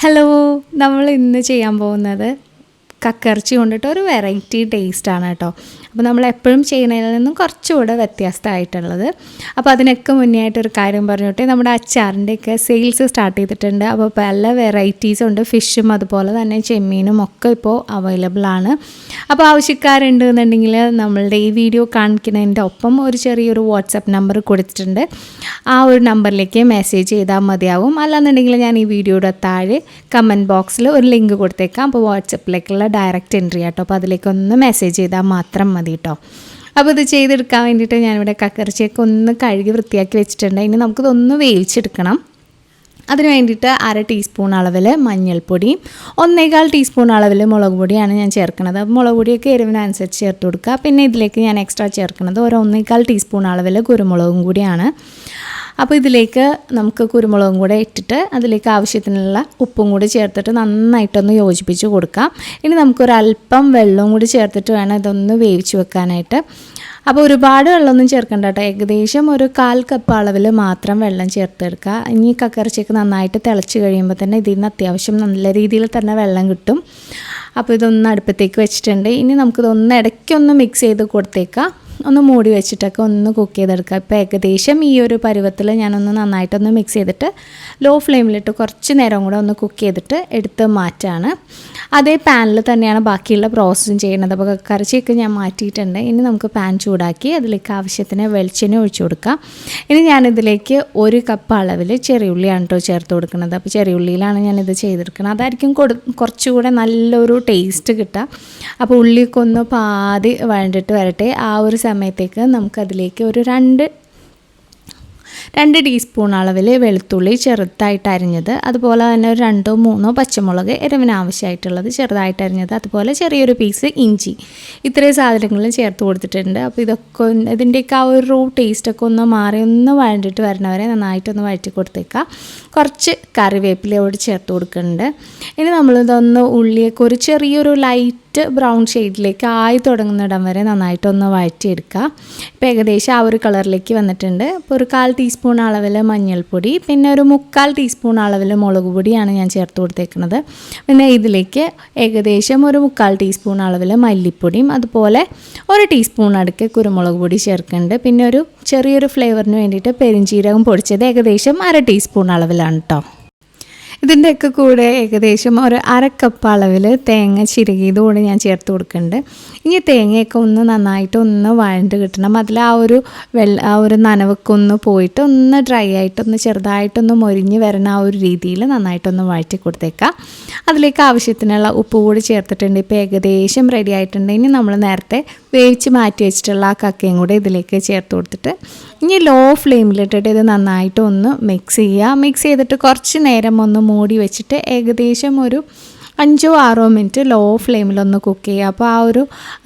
Hello, നമ്മൾ ഇന്ന് ചെയ്യാൻ പോകുന്നത് കക്കയിറച്ചി കൊണ്ടിട്ട് ഒരു വെറൈറ്റി ടേസ്റ്റാണ് കേട്ടോ. അപ്പോൾ നമ്മൾ എപ്പോഴും ചെയ്യുന്നതിൽ നിന്നും കുറച്ചുകൂടെ വ്യത്യസ്തമായിട്ടുള്ളത്. അപ്പോൾ അതിനൊക്കെ മുന്നേ ആയിട്ടൊരു കാര്യം പറഞ്ഞോട്ടെ, നമ്മുടെ അച്ചാറിൻ്റെയൊക്കെ സെയിൽസ് സ്റ്റാർട്ട് ചെയ്തിട്ടുണ്ട്. അപ്പോൾ പല വെറൈറ്റീസും ഉണ്ട്, ഫിഷും അതുപോലെ തന്നെ ചെമ്മീനും ഒക്കെ ഇപ്പോൾ അവൈലബിൾ ആണ്. അപ്പോൾ ആവശ്യക്കാരുണ്ട് എന്നുണ്ടെങ്കിൽ നമ്മളുടെ ഈ വീഡിയോ കാണിക്കുന്നതിൻ്റെ ഒപ്പം ഒരു ചെറിയൊരു വാട്സപ്പ് നമ്പർ കൊടുത്തിട്ടുണ്ട്. ആ ഒരു നമ്പറിലേക്ക് മെസ്സേജ് ചെയ്താൽ മതിയാവും. അല്ലാന്നുണ്ടെങ്കിൽ ഞാൻ ഈ വീഡിയോയുടെ താഴെ കമൻറ്റ് ബോക്സിൽ ഒരു ലിങ്ക് കൊടുത്തേക്കാം. അപ്പോൾ വാട്സപ്പിലേക്കുള്ള ഡയറക്റ്റ് എൻട്രി ആട്ടോ. അപ്പോൾ അതിലേക്കൊന്ന് മെസ്സേജ് ചെയ്താൽ മാത്രം മതി കേട്ടോ. അപ്പോൾ ഇത് ചെയ്തെടുക്കാൻ വേണ്ടിയിട്ട് ഞാനിവിടെ കക്കയിറച്ചിയൊക്കെ ഒന്ന് കഴുകി വൃത്തിയാക്കി വെച്ചിട്ടുണ്ട്. ഇനി നമുക്കിതൊന്ന് വേവിച്ചെടുക്കണം. അതിന് വേണ്ടിയിട്ട് 1/2 ടീസ്പൂൺ അളവിൽ മഞ്ഞൾപ്പൊടിയും 1/4 ടീസ്പൂൺ അളവിൽ മുളക് പൊടിയാണ് ഞാൻ ചേർക്കുന്നത്. അപ്പോൾ മുളക് പൊടിയൊക്കെ എരിവിനനുസരിച്ച് ചേർത്ത് കൊടുക്കുക. പിന്നെ ഇതിലേക്ക് ഞാൻ എക്സ്ട്രാ ചേർക്കുന്നത് ഒരു 1/4 ടീസ്പൂൺ അളവിൽ കുരുമുളകും കൂടിയാണ്. അപ്പോൾ ഇതിലേക്ക് നമുക്ക് കുരുമുളകും കൂടെ ഇട്ടിട്ട് അതിലേക്ക് ആവശ്യത്തിനുള്ള ഉപ്പും കൂടി ചേർത്തിട്ട് നന്നായിട്ടൊന്ന് യോജിപ്പിച്ച് കൊടുക്കാം. ഇനി നമുക്കൊരല്പം വെള്ളവും കൂടി ചേർത്തിട്ട് വേണം ഇതൊന്ന് വേവിച്ച് വെക്കാനായിട്ട്. അപ്പോൾ ഒരുപാട് വെള്ളമൊന്നും ചേർക്കണ്ട കേട്ടോ. ഏകദേശം ഒരു 1/4 കപ്പ് അളവിൽ മാത്രം വെള്ളം ചേർത്തെടുക്കുക. ഇനി കക്കയിറച്ചിയൊക്കെ നന്നായിട്ട് തിളച്ച് കഴിയുമ്പോൾ തന്നെ ഇതിൽ നിന്ന് അത്യാവശ്യം നല്ല രീതിയിൽ തന്നെ വെള്ളം കിട്ടും. അപ്പോൾ ഇതൊന്ന് അടുപ്പത്തേക്ക് വെച്ചിട്ടുണ്ട്. ഇനി നമുക്കിതൊന്ന് ഇടയ്ക്കൊന്ന് മിക്സ് ചെയ്ത് കൊടുത്തേക്കാം. ഒന്ന് മൂടി വെച്ചിട്ടൊക്കെ ഒന്ന് കുക്ക് ചെയ്തെടുക്കുക. ഇപ്പോൾ ഏകദേശം ഈ ഒരു പരുവത്തിൽ ഞാനൊന്ന് നന്നായിട്ടൊന്ന് മിക്സ് ചെയ്തിട്ട് ലോ ഫ്ലെയിമിലിട്ട് കുറച്ച് നേരം കൂടെ ഒന്ന് കുക്ക് ചെയ്തിട്ട് എടുത്ത് മാറ്റാണ്. അതേ പാനിൽ തന്നെയാണ് ബാക്കിയുള്ള പ്രോസസ്സും ചെയ്യുന്നത്. അപ്പോൾ കക്കയിറച്ചിയൊക്കെ ഞാൻ മാറ്റിയിട്ടുണ്ട്. ഇനി നമുക്ക് പാൻ ചൂടാക്കി അതിലേക്ക് ആവശ്യത്തിന് വെളിച്ചെണ്ണ ഒഴിച്ചു കൊടുക്കാം. ഇനി ഞാനിതിലേക്ക് 1 കപ്പ് അളവിൽ ചെറിയുള്ളിയാണ് കേട്ടോ ചേർത്ത് കൊടുക്കുന്നത്. അപ്പോൾ ചെറിയുള്ളിയിലാണ് ഞാനിത് ചെയ്തെടുക്കുന്നത്. അതായിരിക്കും കുറച്ചുകൂടെ നല്ലൊരു ടേസ്റ്റ് കിട്ടുക. അപ്പോൾ ഉള്ളിയൊക്കെ ഒന്ന് പാതി വഴണ്ടിട്ട് വരട്ടെ. ആ ഒരു സമയത്തേക്ക് നമുക്കതിലേക്ക് ഒരു 2 ടീസ്പൂൺ അളവിൽ വെളുത്തുള്ളി ചെറുതായിട്ട് അരിഞ്ഞത്, അതുപോലെ തന്നെ ഒരു 2-3 പച്ചമുളക് എരിവിന് ആവശ്യമായിട്ടുള്ളത് ചെറുതായിട്ട് അരിഞ്ഞത്, അതുപോലെ ചെറിയൊരു പീസ് ഇഞ്ചി, ഇത്രയും സാധനങ്ങളും ചേർത്ത് കൊടുത്തിട്ടുണ്ട്. അപ്പോൾ ഇതൊക്കെ ഇതിൻ്റെയൊക്കെ ആ ഒരു ടേസ്റ്റൊക്കെ ഒന്ന് മാറി ഒന്ന് വഴണ്ടിട്ട് വരണവരെ നന്നായിട്ടൊന്ന് വഴറ്റി കൊടുത്തേക്കാം. കുറച്ച് കറിവേപ്പിലയോട് ചേർത്ത് കൊടുക്കുന്നുണ്ട്. ഇനി നമ്മളിതൊന്ന് ഉള്ളിയൊക്കെ ഒരു ചെറിയൊരു ലൈറ്റ് ബ്രൗൺ ഷെയ്ഡിലേക്ക് ആയി തുടങ്ങുന്നിടം വരെ നന്നായിട്ടൊന്ന് വഴറ്റിയെടുക്കുക. ഇപ്പോൾ ഏകദേശം ആ ഒരു കളറിലേക്ക് വന്നിട്ടുണ്ട്. അപ്പോൾ ഒരു 1/4 ടീസ്പൂൺ അളവിൽ മഞ്ഞൾപ്പൊടി, പിന്നെ ഒരു 3/4 ടീസ്പൂൺ അളവിൽ മുളക് പൊടിയാണ് ഞാൻ ചേർത്ത് കൊടുത്തേക്കുന്നത്. പിന്നെ ഇതിലേക്ക് ഏകദേശം ഒരു 3/4 ടീസ്പൂൺ അളവിൽ മല്ലിപ്പൊടിയും അതുപോലെ 1 ടീസ്പൂൺ അടുക്ക് കുരുമുളക് പൊടി ചേർക്കുന്നുണ്ട്. പിന്നെ ഒരു ചെറിയൊരു ഫ്ലേവറിന് വേണ്ടിയിട്ട് പെരിഞ്ചീരകം പൊടിച്ചത് ഏകദേശം 1/2 ടീസ്പൂൺ അളവിലാണ് കേട്ടോ. ഇതിൻ്റെയൊക്കെ കൂടെ ഏകദേശം ഒരു 1/2 കപ്പ് അളവിൽ തേങ്ങ ചിരകിയത് കൂടെ ഞാൻ ചേർത്ത് കൊടുക്കുന്നുണ്ട്. ഇനി തേങ്ങയൊക്കെ ഒന്ന് നന്നായിട്ട് ഒന്ന് വഴണ്ട് കിട്ടണം. അതിൽ ആ ഒരു നനവൊക്കെ ഒന്ന് പോയിട്ട് ഒന്ന് ഡ്രൈ ആയിട്ടൊന്ന് ചെറുതായിട്ടൊന്ന് മൊരിഞ്ഞ് വരണ ആ ഒരു രീതിയിൽ നന്നായിട്ടൊന്ന് വഴറ്റി കൊടുത്തേക്കാം. അതിലേക്ക് ആവശ്യത്തിനുള്ള ഉപ്പ് കൂടി ചേർത്തിട്ടുണ്ട്. ഇപ്പോൾ ഏകദേശം റെഡി ആയിട്ടുണ്ട്. ഇനി നമ്മൾ നേരത്തെ വേവിച്ച് മാറ്റി വെച്ചിട്ടുള്ള ആ കക്കയും കൂടെ ഇതിലേക്ക് ചേർത്ത് കൊടുത്തിട്ട് ഇനി ലോ ഫ്ലെയിമിലിട്ടിട്ട് ഇത് നന്നായിട്ട് ഒന്ന് മിക്സ് ചെയ്യുക. മിക്സ് ചെയ്തിട്ട് കുറച്ച് നേരം ഒന്ന് മൂടി വെച്ചിട്ട് ഏകദേശം ഒരു 5-6 മിനിറ്റ് ലോ ഫ്ലെയിമിലൊന്ന് കുക്ക് ചെയ്യുക. അപ്പോൾ ആ ഒരു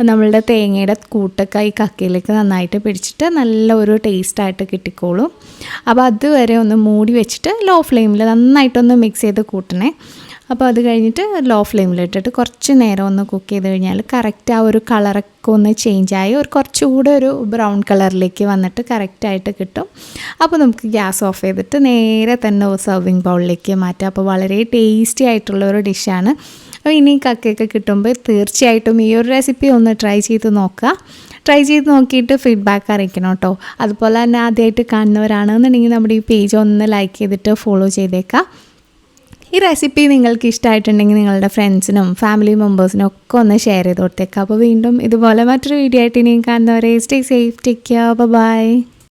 നമ്മളുടെ തേങ്ങയുടെ കൂട്ടൊക്കെ ഈ കക്കയിലേക്ക് നന്നായിട്ട് പിടിച്ചിട്ട് നല്ല ഒരു ടേസ്റ്റായിട്ട് കിട്ടിക്കോളും. അപ്പോൾ അതുവരെ ഒന്ന് മൂടി വെച്ചിട്ട് ലോ ഫ്ലെയിമിൽ നന്നായിട്ടൊന്ന് മിക്സ് ചെയ്ത് കൂട്ടണേ. അപ്പോൾ അത് കഴിഞ്ഞിട്ട് ലോ ഫ്ലെയിമിലിട്ടിട്ട് കുറച്ച് നേരം ഒന്ന് കുക്ക് ചെയ്ത് കഴിഞ്ഞാൽ കറക്റ്റ് ആ ഒരു കളറൊക്കെ ഒന്ന് ചേഞ്ചായി ഒരു കുറച്ചുകൂടെ ഒരു ബ്രൗൺ കളറിലേക്ക് വന്നിട്ട് കറക്റ്റായിട്ട് കിട്ടും. അപ്പോൾ നമുക്ക് ഗ്യാസ് ഓഫ് ചെയ്തിട്ട് നേരെ തന്നെ സെർവിങ് ബൗളിലേക്ക് മാറ്റാം. അപ്പോൾ വളരെ ടേസ്റ്റി ആയിട്ടുള്ളൊരു ഡിഷാണ്. അപ്പോൾ ഇനി കക്കയൊക്കെ കിട്ടുമ്പോൾ തീർച്ചയായിട്ടും ഈ ഒരു റെസിപ്പി ഒന്ന് ട്രൈ ചെയ്ത് നോക്കുക. ട്രൈ ചെയ്ത് നോക്കിയിട്ട് ഫീഡ്ബാക്ക് അറിയിക്കണം കേട്ടോ. അതുപോലെ തന്നെ ആദ്യമായിട്ട് കാണുന്നവരാണെന്നുണ്ടെങ്കിൽ നമ്മുടെ ഈ പേജ് ഒന്ന് ലൈക്ക് ചെയ്തിട്ട് ഫോളോ ചെയ്തേക്കാം. ഈ റെസിപ്പി നിങ്ങൾക്ക് ഇഷ്ടമായിട്ടുണ്ടെങ്കിൽ നിങ്ങളുടെ ഫ്രണ്ട്സിനും ഫാമിലി മെമ്പേഴ്സിനും ഒക്കെ ഒന്ന് ഷെയർ ചെയ്ത് കൊടുത്തേക്കാം. അപ്പോൾ വീണ്ടും ഇതുപോലെ മറ്റൊരു വീഡിയോ ആയിട്ട് ഇനിയും കാണുന്നവരെ stay safe, take care, by.